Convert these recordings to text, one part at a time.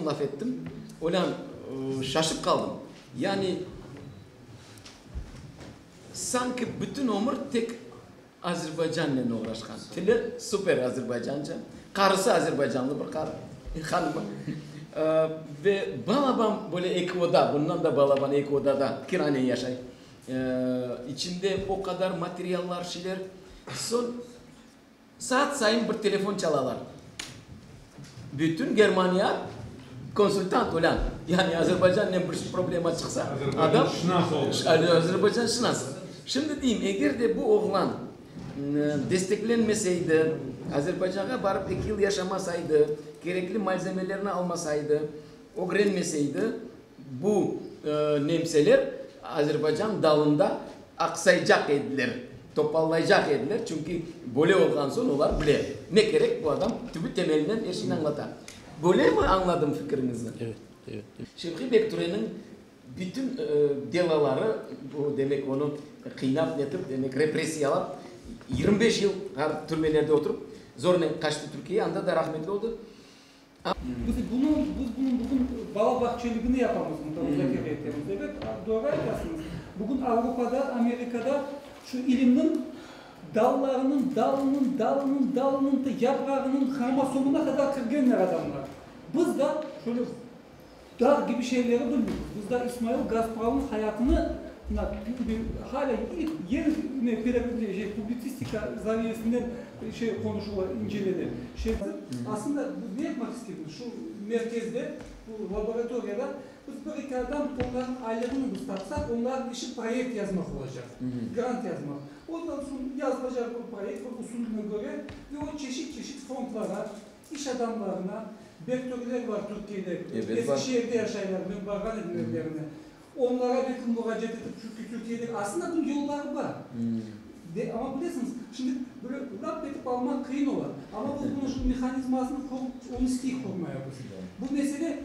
laf ettim. Ulan şaşıp kaldım. Yani sanki bütün ömür tek Azerbaycan'la uğraşkan. Tili süper Azerbaycanca. Karısı Azerbaycanlı bir karı. Hanımı. Ve Balaban böyle iki oda, bundan da Balaban iki odada kirane yaşay. İçinde o kadar materyaller, şeyler. Son saat sayın bir telefon çalarlar. Bütün Germanya konsultant olan, yani Azerbaycan'la bir problema çıksa adam Azerbaycan şınas. Şimdi diyeyim, eğer de bu oğlan desteklenmeseydi, Azerbaycan'a varıp 2 yıl yaşamasaydı, gerekli malzemelerini almasaydı, öğrenmeseydi, bu nemseler Azerbaycan dalında aksayacak edilir, topallayacak edilir. Çünkü böyle olgan son onlar bilir. Ne gerek bu adam tübü temelinden her şeyini anlatar. Böyle mi anladım fikrinizi? Evet, evet. Şevki Bekture'nin bütün delaları, bu demek onu kıynap netip, demek represiyalap, 25 yıl türmelerde oturup zorla kaçtı Türkiye'ye, anda da rahmetli oldu. Biz bunun bugün bal bahçeliğini yapamız mutlaka bekliyoruz. Evet, doğru aytasınız. Bugün Avrupa'da, Amerika'da şu ilimin dallarının da yaprağının kromosomuna kadar kırgınlar adamlar. Biz de şöyle dar gibi şeyleri bilmiyoruz. Biz de İsmail Gazprov'un hayatını hala yeni publistika zaviyesinden konuşuyorlar, inceledi. Aslında ne yapmak istedim? Şu merkezde, bu laboratuvarda biz bir iki adam onların aylığını ıslatsak, onların işi proyekt yazmak olacak. Grant yazmak. Ondan sonra yazılacak bu proyekt, bu usulüne göre ve o çeşit fondlara, iş adamlarına, vektörler var Türkiye'de, evet, Eskişehir'de yaşayanlar, Münbagan edinlerine. Onlara bir müracaat edip çünkü Türkiye'de aslında bunun yolları var. Ama bilirsiniz, şimdi böyle rap edip almak kıyın olan. Ama bu bunun şu mekanizmasını onu isteği kurmaya yapıyor. Bu mesele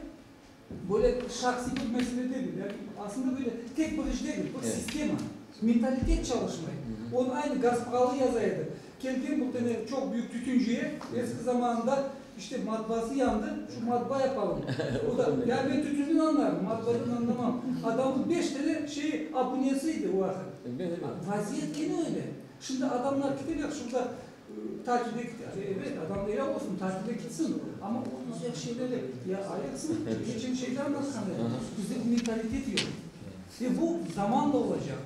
böyle şahsi bir mesele değil. Yani aslında böyle tek bir iş değil, bu sistema. Mentalitet çalışmayı. Onun aynı Gazprov'u yazaydı. Kendim bu tane çok büyük tütüncüye eski zamanında işte matbaası yandı, şu matbaa yapalım. O da, yani ben tütünden anlarım, matbaadan anlamam. Adamın 5 tane aboniyesiydi o vakit. Vaziyet gene öyle. Şimdi adamlar gidiyor, şurada takibe evet adam da olsun, takibe gitsin. Ama olmayacak şeyleri ya ayaksın, geçen şeyler nasıl bizde bu mentalitet yok. Bu zamanla olacak.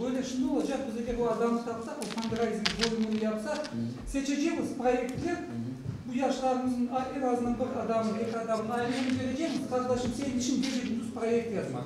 Böyle şimdi olacak, biz de bu adamı tapsak, o fundraising volümünü yapsak, seçeceğimiz projektler, bu yaşlarımızın en azından bir adamın, iki adamın ailelerini göreceğimiz, kardeşim senin işin bir projekt yazmak.